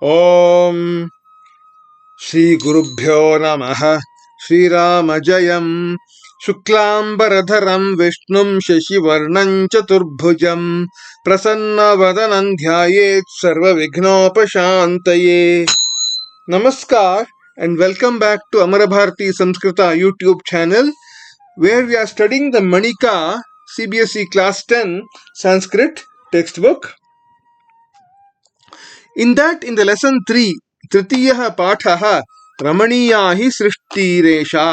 ಓಂ ಶ್ರೀ ಗುರುಭ್ಯೋ ನಮಃ. Shriram Jayam. ಶುಕ್ಲಾಂಬರಧರಂ ವಿಷ್ಣುಂ ಶಶಿವರ್ಣಂ ಚತುರ್ಭುಜಂ ಪ್ರಸನ್ನವದನಂ ಧ್ಯಾಯೇತ್ ಸರ್ವವಿಘ್ನೋಪಶಾಂತಯೇ. Namaskar and welcome back to Amara Bharati Samskrita YouTube channel, where we are studying the Manika CBSE Class 10 Sanskrit textbook. In the lesson 3, Tritiyah Pathaha Ramaniyahi Srishtiresha.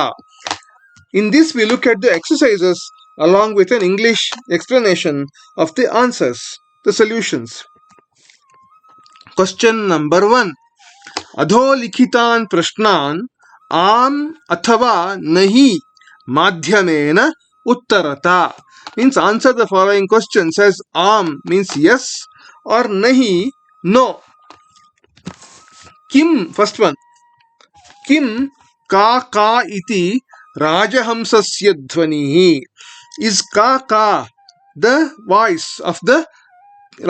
In this, we look at the exercises along with an English explanation of the answers, the solutions. Question number 1. अधोलिखितान् प्रश्नान् आम अथवा नहीं माध्यमेन उत्तरता. Means answer the following questions as am means yes or nahi no. Kim, first one. Kim ka ka iti rajahamsasya dhvanihi. Is ka ka the voice of the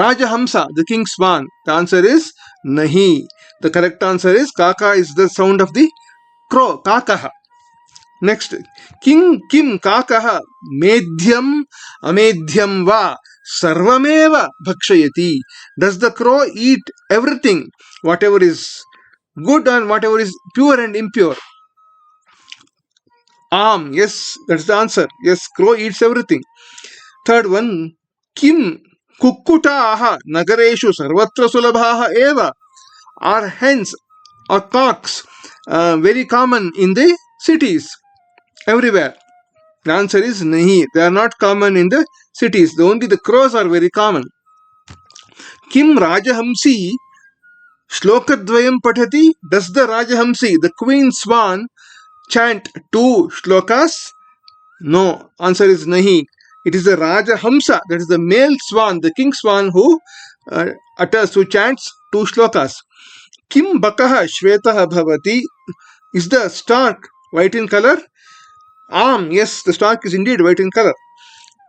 Rajahamsa, the king swan? The answer is nahi. The correct answer is kaka is the sound of the crow, kakaha. Next, kim kakaha medhyam amedhyam va sarvameva bhakshayati. Does the crow eat everything, whatever is good and whatever is pure and impure? Yes, that's the answer. Yes, crow eats everything. Third one, kim kukkutaha nagareshu sarvatra sulabhaha eva. Are hens or cocks very common in the cities everywhere? The answer is nahi. They are not common in the cities. Only the crows are very common. Kim Rajahamsi Shlokadvayam Patati. Does the Rajahamsi, the queen swan, chant 2 shlokas? No. Answer is nahi. It is the Rajahamsa, that is the male swan, the king swan, who chants 2 shlokas. Kim bakaha shvetaha bhavati. Is the stork white in color? Yes, the stork is indeed white in color.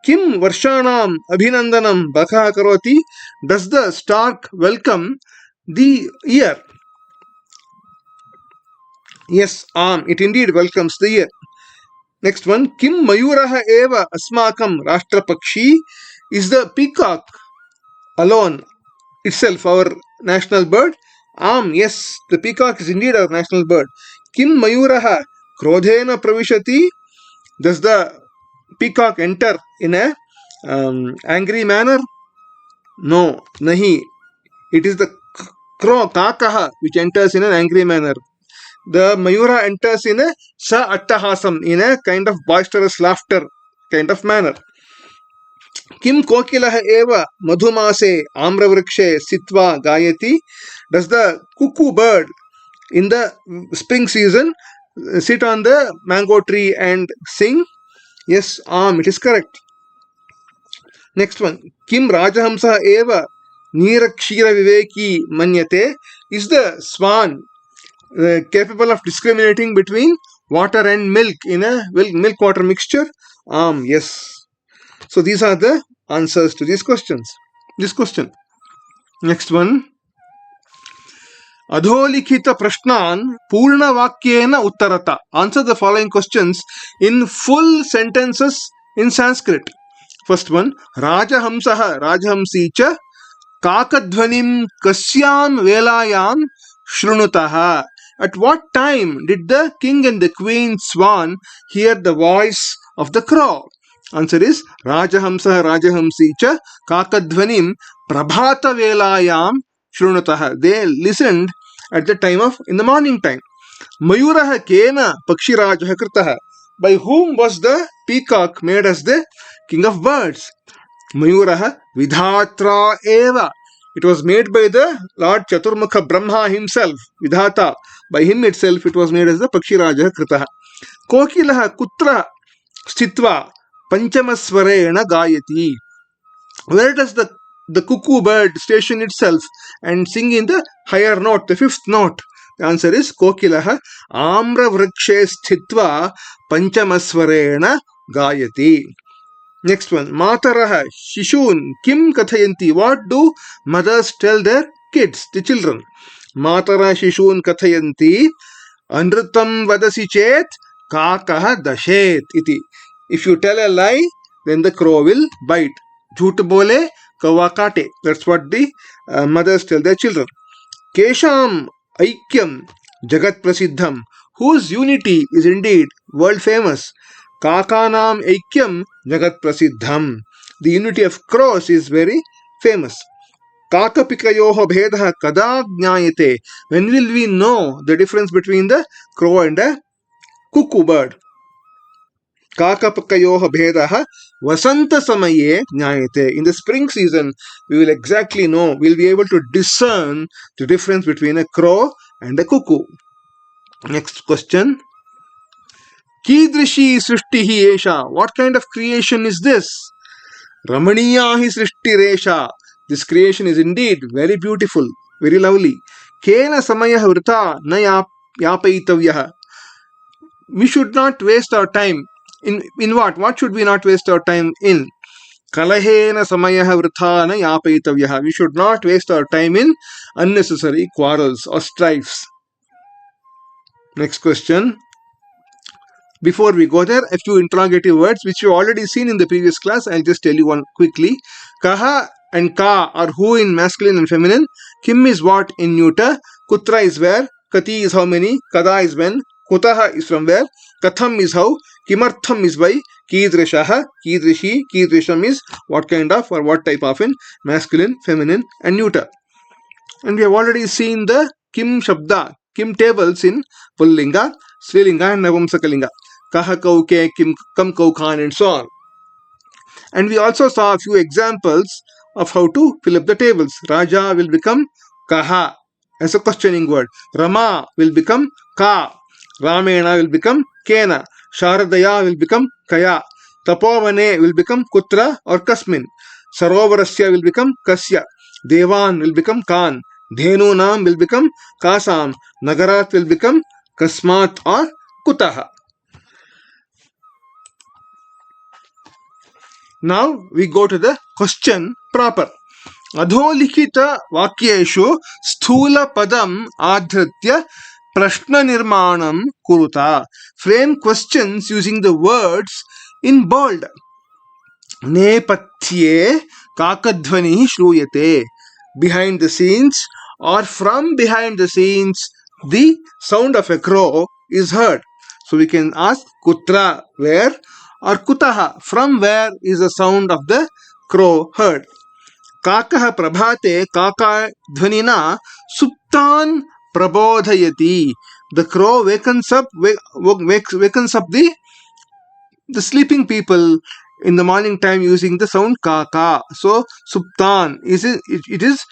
Kim varshanam abhinandanam bakaha karoti. Does the stork welcome the year? Yes, it indeed welcomes the year. Next one, kim mayuraha eva asmakam rashtrapakshi. Is the peacock alone itself our national bird? Yes, the peacock is indeed our national bird. Kim mayuraha krodhena pravishati. Does the peacock enter in a angry manner? No, nahi. It is the crow, kakaha, which enters in an angry manner. The mayura enters in a sa attahasam, in a kind of boisterous laughter kind of manner. Kim kokilaha eva madhumase amravrikshe sitva gayati. Does the cuckoo bird in the spring season sit on the mango tree and sing? Yes, it is correct. Next one, kim rajahamsa eva nirakshira viveki manyate. Is the swan capable of discriminating between water and milk in a milk water mixture? Yes. So these are the answers to these questions. This question. Next one. Adholikhita prashnan purna vakyena uttarata. Answer the following questions in full sentences in Sanskrit. First one, Rajahamsaha Rajahamsi cha kakadhvanim kasyam velayam shrunutaha. At what time did the king and the queen swan hear the voice of the crow? Answer is Rajahamsaha Rajahamsi cha kakadhvanim prabhata velayam shrunutaha. They listened at the time of in the morning time. Mayuraha kena pakshirajaha kritaha. By whom was the peacock made as the king of birds? Mayuraha vidhatra eva. It was made by the Lord Chaturmukha Brahma himself, Vidhata. By him itself it was made as the Pakshirajaha Kritaha. Kokilaha kutra stitva panchamasvarena gayati. Where does the cuckoo bird station itself and sing in the higher note, the 5th note? The answer is Kokilaha amra vrikshe sthitva panchamasvarena gayati. Next one, Mataraha Shishun Kim Kathayanti. What do mothers tell their kids, the children? Matara shishun kathayanti. Anrutam vadasi chet kakah dashet iti. If you tell a lie, then the crow will bite. Jhoot bole kawa kate. That's what the mothers tell their children. Kesham aikyam jagat prasiddham. Whose unity is indeed world famous. Kakanam aikyam jagat prasiddham. The unity of crows is very famous. Kakapikayoho bhedah kada jnayate. When will we know the difference between the crow and a cuckoo bird? Kakapikayoho bhedah vasanta samaye jnayate. In the spring season, we will exactly know, we'll be able to discern the difference between a crow and a cuckoo. Next question. Kidrishi srishtihi esha. What kind of creation is this? Ramaniyahi srishtiresha. This creation is indeed very beautiful, very lovely. Kena samayah vrita na yapaitavyah. We should not waste our time. In what? What should we not waste our time in? Kalahena samayah vrita na yapaitavyah. We should not waste our time in unnecessary quarrels or strifes. Next question. Before we go there, a few interrogative words which you already seen in the previous class. I'll just tell you one quickly. Kaha and ka are who in masculine and feminine. Kim is what in neuter. Kutra is where. Kati is how many. Kada is when. Kutaha is from where. Katham is how. Kimartham is why. Kidrishaha, Kidrishi, Kidrisham is what kind of or what type of in masculine, feminine and neuter. And we have already seen the Kim Shabda, Kim tables in Pullinga, Srilinga and Navamsakalinga. Kaha Kauke, Kim Kam Kaukan and so on. And we also saw a few examples of how to fill up the tables. Raja will become Kaha as a questioning word. Rama will become Ka. Ramena will become Kena. Sharadaya will become Kaya. Tapovane will become Kutra or Kasmin. Sarovarasya will become Kasya. Devan will become Kan. Dhenunam will become Kasam. Nagarat will become Kasmat or Kutaha. Now we go to the question proper. Adholikita vakyeshu sthula padam adhritya prashna nirmanam kuruta. Frame questions using the words in bold. Nepatye kakadhvani shruyate. Behind the scenes or from behind the scenes, the sound of a crow is heard. So we can ask kutra, where, or kutaha, from where is the sound of the crow heard. Kakah prabhate kaka dhvanina suptan prabodhayati. The crow wakens up the sleeping people in the morning time using the sound kaka. So suptan it is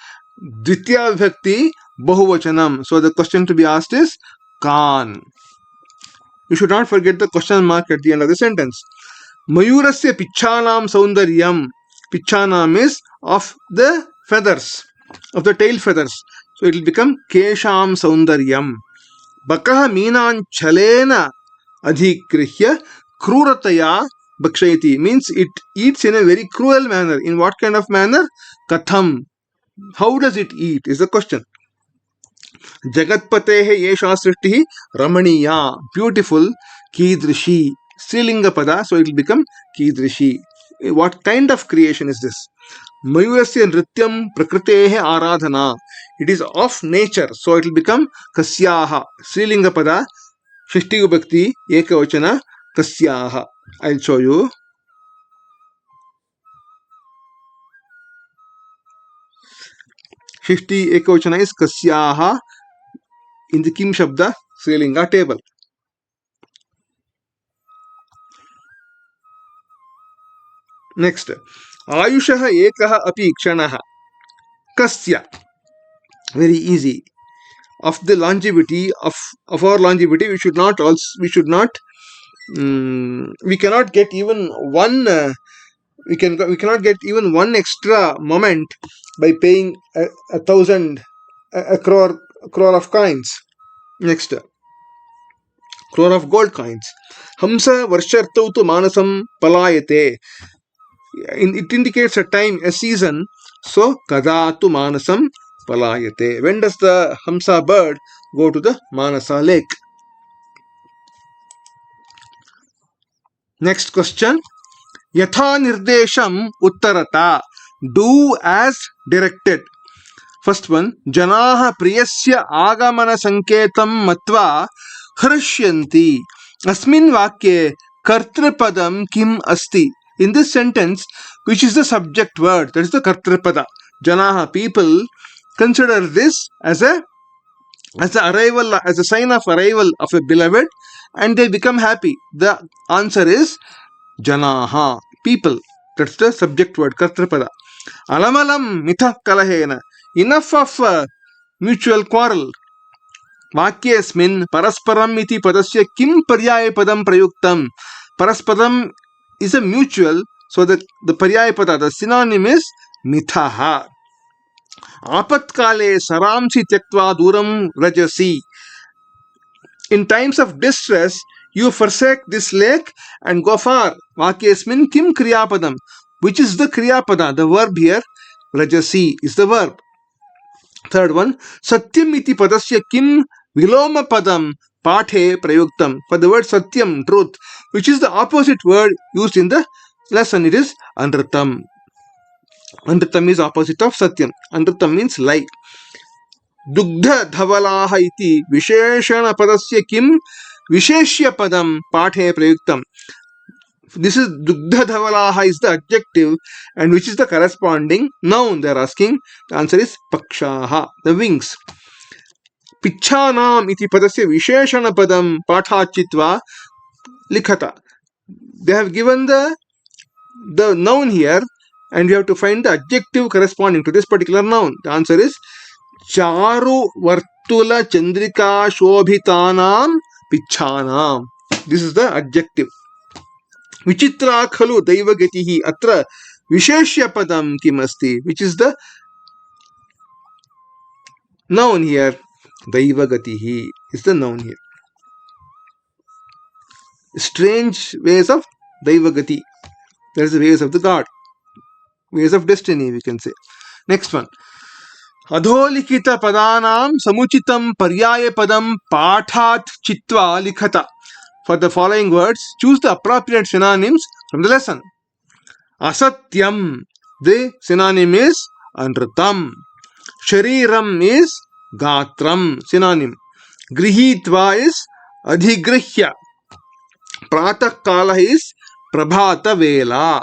Dvitiya Vibhakti Bahuvachanam. So the question to be asked is Kan. You should not forget the question mark at the end of the sentence. Mayurasya Picchanam Saundaryam. Picchanam is of the feathers, of the tail feathers. So it will become Kesham Saundaryam. Bakaha Meenan Chalena Adhikrihya Krurataya Bhakshayati. Means it eats in a very cruel manner. In what kind of manner? Katham. How does it eat is the question. Jagatpatehe yesha srishtihi ramaniya. Beautiful. Kidrishi. Strilinga pada, so it will become Kidrishi. What kind of creation is this? Mayurasya nrityam prakritehe aradhana. It is of nature, so it will become Kasyaha. Strilinga pada, Shishti Vibhakti, Ekavachana, Kasyaha. I'll show you. Shishti Ekavachana is Kasyaha in the Kim Shabda Strilinga table. Next, Ayushaha Ekaha Api Kshanaha. Kasya. Very easy. Of the longevity of our longevity, we cannot get even one. We cannot get even one extra moment by paying a crore of coins. Next, crore of gold coins. Hamsa varshartau tu manasam palayate. It indicates a time, a season. So kada tu manasam palayate. When does the Hamsa bird go to the Manasa lake? Next question. Yatha nirdesham uttarata. Do as directed. First one. Janaha priyasya agamana sanketam matva hrishyanti. Asmin vakye kartripadam kim asti. In this sentence, which is the subject word, that is the kartripada. Janaha, people, consider this as a arrival, as a sign of arrival of a beloved, and they become happy. The answer is Janaha, people. That's the subject word, kartripada. Alamalam mitha kalahena. Enough of mutual quarrel. Vakyesmin parasparam iti padasya kim paryaya padam prayuktam. Parasparam is a mutual, so the paryaya pada, the synonym is mithaha. Apatkale saramsi tyaktva duram rajasi. In times of distress, you forsake this lake and go far. Vakyesmin kim kriyapadam. Which is the kriyapada? The verb here, rajasi, is the verb. Third one, satyam iti padasya kim viloma padam pathe prayuktam. For the word satyam, truth, which is the opposite word used in the lesson, it is anritam. Anritam is opposite of satyam. Anritam means lie. Dugdha dhawalaha iti visheshana padasya kim visheshya padam pathe prayuktam. This is Dugdha Dhawalaha is the adjective, and which is the corresponding noun they are asking. The answer is Pakshaha, the wings. Picchanam iti padasya visheshana padam pathachitva likhata. They have given the noun here, and you have to find the adjective corresponding to this particular noun. The answer is Charu Vartula Chandrika Shobhitanam Picchanam. This is the adjective. Vichitra khalu daivagatihi atra visheshya padam kimasti, which is the noun here. Daivagatihi is the noun here. Strange ways of daivagati. That is the ways of the god. Ways of destiny, we can say. Next one. Adholikita padanam samuchitam paryaya padam pathat chitva likhata. For the following words, choose the appropriate synonyms from the lesson. Asatyam, the synonym is anritam. Shariram is gatram, synonym. Grihitva is adhigrihya. Pratah kala is prabhata vela.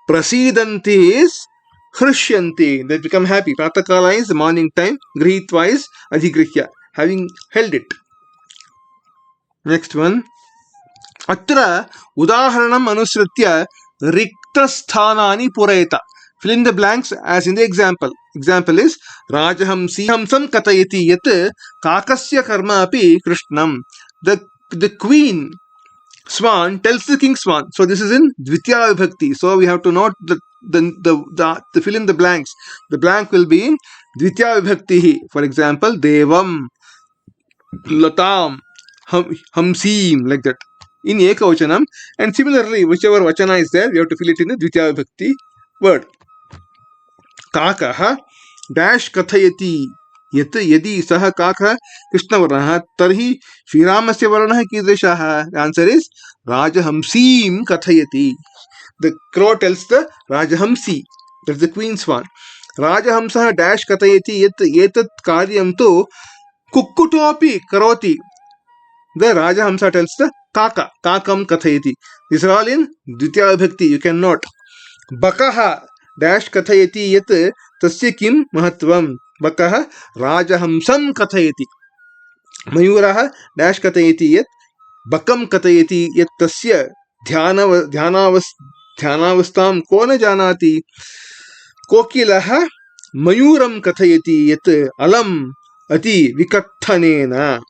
Prasidanti is hrishyanti. They become happy. Pratah kala is the morning time. Grihitva is adhigrihya, having held it. Next one. Atra udaharanam anusritya riktasthanani purayata. Fill in the blanks as in the example. Example is Rajahamsi hamsam katayati yat kakasya karma api krishnam. The queen swan tells the king swan. So this is in Dvitiya Vibhakti. So we have to note the fill in the blanks. The blank will be in Dvitiya Vibhakti. For example, Devam, Latam, Hamsim, like that. In Ekavachanam, and similarly, whichever vachana is there, we have to fill it in the Dvitiya Vibhakti word. Kakaha dash kathayati yat yadi saha kakaha Krishna varnaha tarhi Shriramasya varnaha kidrishaha. The answer is Rajahamsim kathayati. The crow tells the Rajahamsi, that's the queen swan. Rajahamsaha dash kathayati yat etat karyam tu kukkutopi karoti. The Rajahamsa tells the Kaka, Kakam Kathayati. These are all in Dvitiya Vibhakti. You can note. Bakaha dash Kathayati yat tasya kim mahatvam. Bakaha Rajahamsam Kathayati. Mayuraha dash Kathayati yat Bakam Kathayati yat tasya dhyanavastam ko na janati. Kokilaha Mayuram Kathayati yat alam ati vikathanena.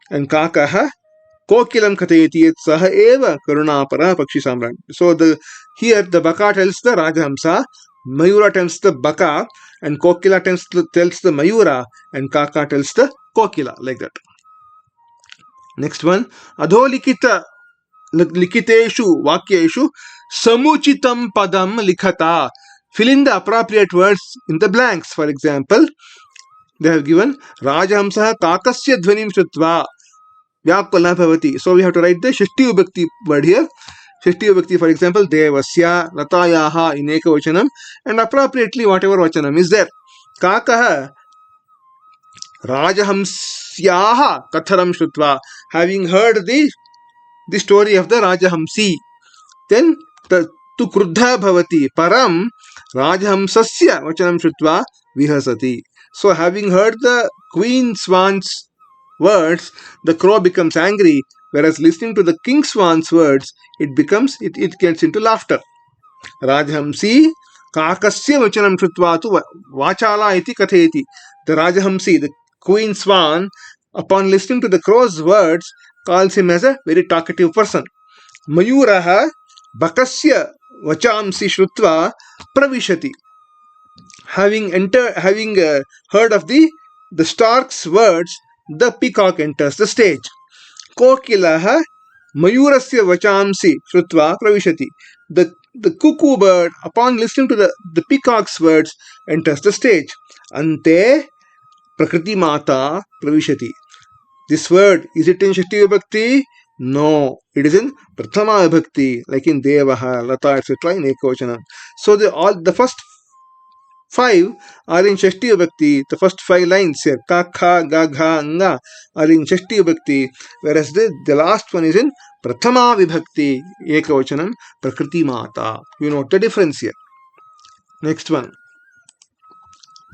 And Kakaha Kokilam Kathayati yat saha eva karunapara pakshi samran. So here the Baka tells the Rajahamsa, Mayura tells the Baka, and Kokila tells the Mayura, and Kaka tells the Kokila, like that. Next one. Adholikita likiteshu vakyeshu samuchitam padam likhata. fill in the appropriate words in the blanks. For example, they have given Rajahamsah Kakasya Dhvanim Shrutva Vyakulna Bhavati. So we have to write the Shashti Vibhakti word here. Shashti Vibhakti, for example, Devasya, Latayaha in Ekavachanam, and appropriately whatever Vachanam is there. Kakaha Rajahamsyaha Katharam Shrutva, having heard the story of the Rajahamsi. Then tu Kruddha Bhavati Param Rajahamsasya Vachanam Shrutva Vihasati. So having heard the queen swan's words, the crow becomes angry, whereas listening to the king swan's words, it gets into laughter. Rajhamsi Kakasya Vachanam Shrutva tu Vachala iti katheti. The Rajhamsi, the queen swan, upon listening to the crow's words, calls him as a very talkative person. Mayuraha Bakasya Vachamsi Shrutva Pravishati. Having heard of the stork's words, the peacock enters the stage. Kokilaha Mayurasya Vachamsi Shrutva Pravishati. The cuckoo bird, upon listening to the peacock's words, enters the stage. Ante Prakriti Mata Pravishati. This word, is it in Shashti Vibhakti? No, it is in Prathama Vibhakti, like in Devaha, Lata, etc. in Ekavachanam. So the first 5 are in Shashti Vibhakti. The first 5 lines here, Ka, Kha, Ga, Gha, Nga, are in Shashti Vibhakti, whereas the last one is in Prathama Vibhakti, Ekavachanam, Prakriti Mata. You note the difference here. Next one.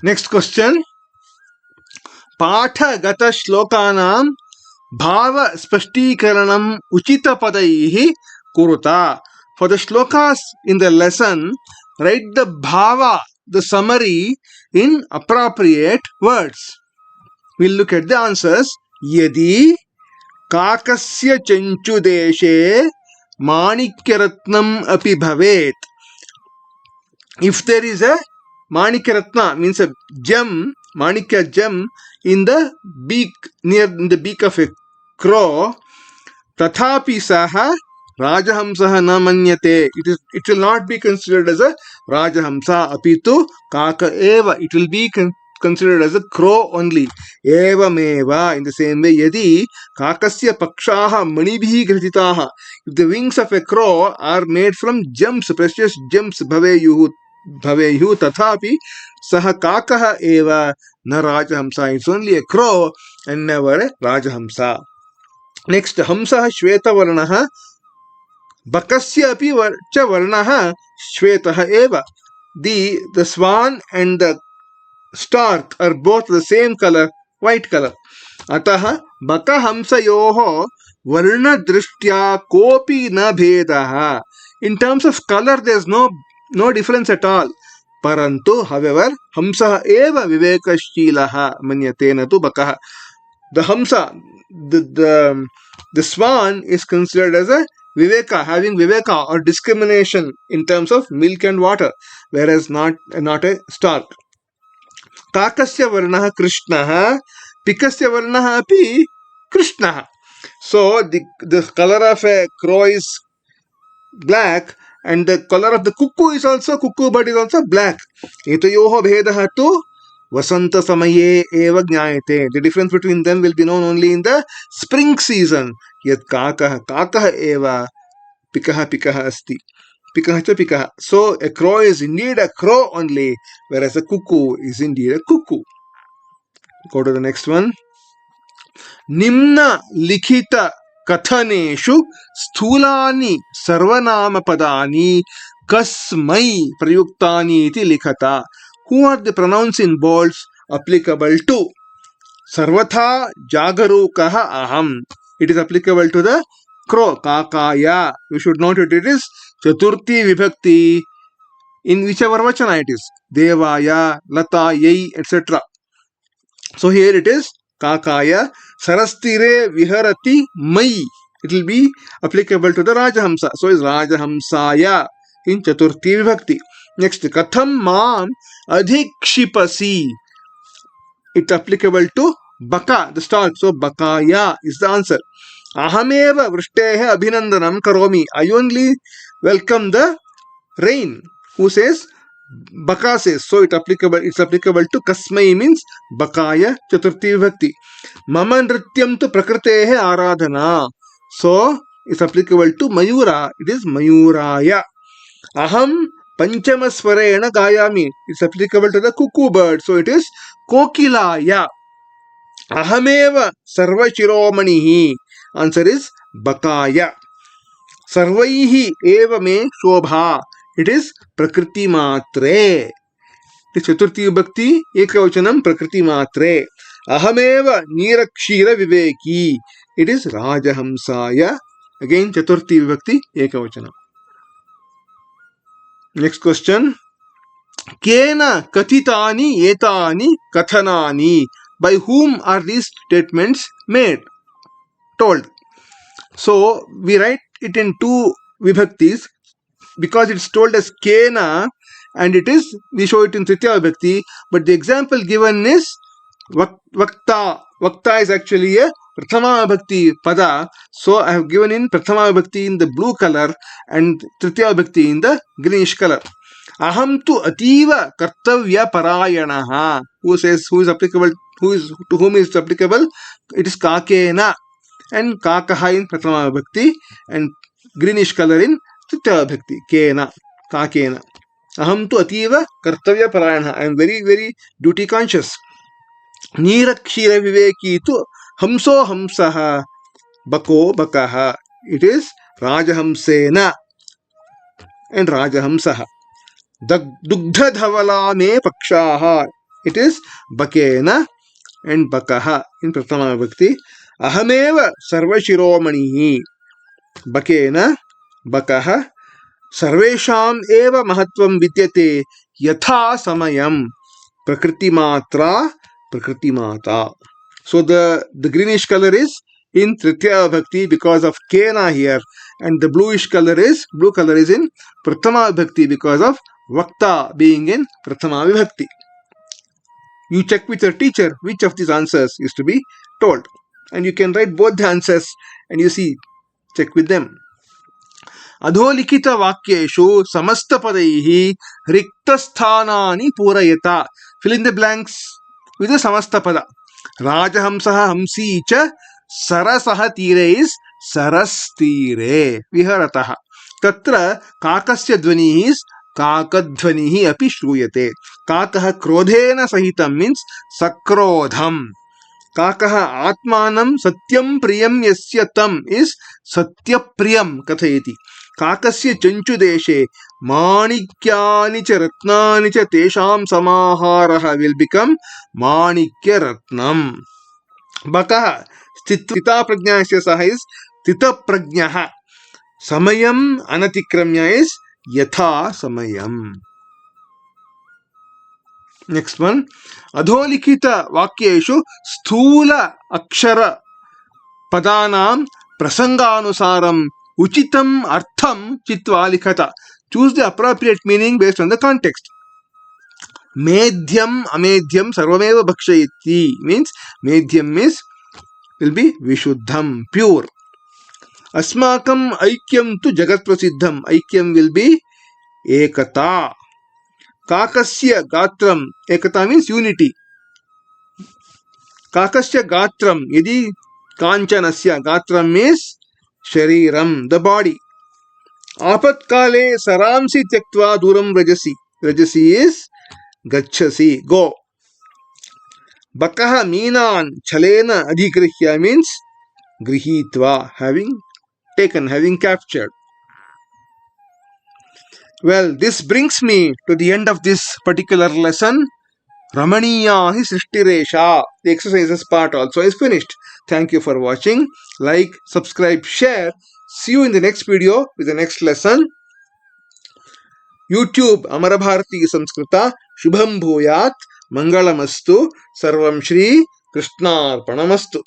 Next question. Patha Gata Shlokanam Bhava Spashtikaranam Uchita Padaihi Kuruta. For the shlokas in the lesson, write the bhava, the summary, in appropriate words. We'll look at the answers. Yadi Kakasya Chanchu Deshe Manikyaratnam Api Bhavet. If there is a Manikyaratna, means a gem, Manikya gem, in the beak, near the beak of a crow, Tathapi Saha Rajahamsaha na manyate. It will not be considered as a Rajahamsa. Apitu Kaka eva. It will be considered as a crow only. Eva meva. In the same way, Yadi Kakasya Pakshaha Manibhi Gratitaha. If the wings of a crow are made from gems, precious gems, Bhaveyuhu Tathapi Saha Kakaha eva na Rajahamsa. It's only a crow and never a Rajahamsa. Next, Hamsaha Shweta Varnaha Bakasya api cha varnaha shvetaha eva. The swan and the stork are both the same color, white color. Ataha baka hamsayoho varna drishtya kopi na bhedaha. In terms of color, there is no difference at all. Parantu, however, hamsaha eva vivekashchilaha manyatena tu bakaha. The hamsa, the swan is considered as a Viveka, having Viveka or discrimination in terms of milk and water, whereas not a stork. Kakasya varnaha Krishnaha, Pikasya varnaha api Krishnaha. So the color of a crow is black, and the color of the cuckoo bird is also black. Etayoho bhedaha tu Vasanta Samaye eva jnayate. The difference between them will be known only in the spring season. Yet Kakaha eva Pikaha asti. Pikaha cha Pikaha. So a crow is indeed a crow only, whereas a cuckoo is indeed a cuckoo. Go to the next one. Nimna Likhita Kathaneshu Sthulani Sarvanama Padani Kasmai Prayuktani iti Likhata. Who are the pronouns in bolds applicable to? Sarvatha Jagarukaha Aham. It is applicable to the crow, Kakaya. You should note it is Chaturthi Vibhakti in whichever vachana it is. Devaya, Lata, Yai, etc. So here it is Kakaya. Sarastire Viharati Mai. It will be applicable to the Rajahamsa. So is Rajahamsaya in Chaturthi Vibhakti. Next, Katham Mam Adhikshipasi. It's applicable to Baka, the stork. So Bakaya is the answer. Ahameva Vrishteha Abhinandanam Karomi. I only welcome the rain. Who says? Baka says, so it's applicable to Kasmai means Bakaya, Chaturthi Vibhakti. Mama Nrityam tu Prakritehe Aradhana. So it's applicable to Mayura, it is Mayuraya. Aham Panchamaswarena Gayami. It's applicable to the cuckoo bird, so it is Kokilaya. Ahameva Sarvachiromanihi. Answer is Bakaya. Sarvaihi eva me shobha. It is Prakriti Matre. It is Chaturthi Vibhakti Ekavachanam Prakriti Matre. Ahameva Nirakshira Viveki. It is Rajahamsaya. Again Chaturthi Vibhakti Ekavachanam. Next question. Kena Katitani Etani Kathanani. By whom are these statements made? Told. So we write it in two vibhaktis because it's told as Kena and we show it in Tritiya Vibhakti, but the example given is Vakta. Vakta is actually a Prathama Vibhakti pada, so I have given in Prathama Vibhakti in the blue color and Tritiya Vibhakti in the greenish color. Aham tu ativa kartavya parayanaha. Who says, who is applicable, to whom is applicable? It is Kakena and Kakaha in Prathama Vibhakti and greenish color in Tritiya Vibhakti. Kena, Kakena. Aham tu ativa kartavya parayanaha. I am very, very duty conscious. Nirakshira viveki tu hamso hamsaha bako bakaha. It is Rajahamsena and Rajahamsaha. Dugdha dhavala me pakshaha. It is Bakena and Bakaha in Prathama Vibhakti. Ahameva sarvashiromanihi. Bakena Bakaha. Sarvesham eva mahatvam vidyate yatha samayam. Prakriti matra Prakriti Mata. So the greenish color is in Tritiya Vibhakti because of Kena here, and the blue color is in Prathama Vibhakti because of Vakta being in Prathama Vibhakti. You check with your teacher which of these answers is to be told, and you can write both the answers and you see, check with them. Adholikita vakyeshu samastapadaihi riktasthanani purayata. Fill in the blanks with a samastapada. Rajahamsaha hamsi cha sarasaha tire is sarastire viharataha. Tatra kakasya dhvani is kakadhvanihi api shruyate. Kakaha krodhena sahitam means sakrodham. Kakaha atmanam satyam priyam yasya tam is satyapriyam kathayati. Kakasya chanchu deshe manikyani cha ratnani cha tesham samaharaha will become manikya ratnam. Bakaha stita prajnasya saha is stita prajnaha. Samayam anatikramya is yatha samayam. Next one. Adholikita vakyeshu sthula akshara padanam prasanganusaram uchitam artham chitva likhata. Choose the appropriate meaning based on the context. Medhyam amedhyam sarvameva bhakshayati means medhyam will be vishuddham, pure. Asmakam aikyam tu jagat prasiddham. Aikyam will be ekata. Kakasya gatram. Ekata means unity. Kakasya gatram. Yadi kanchanasya gatram means shariram, the body. Apatkale saramsi tyaktva duram rajasi. Rajasi is gachasi, go. Bakaha meenan chalena adhigrihya means grihitva, having taken, having captured. Well, this brings me to the end of this particular lesson. Ramaniya hi Srishtiresha. The exercises part also is finished. Thank you for watching. Like, subscribe, share. See you in the next video with the next lesson. YouTube Amarabharati Samskrita Shubham Bhuyat Mangalamastu Sarvam Shri Krishnarpanamastu.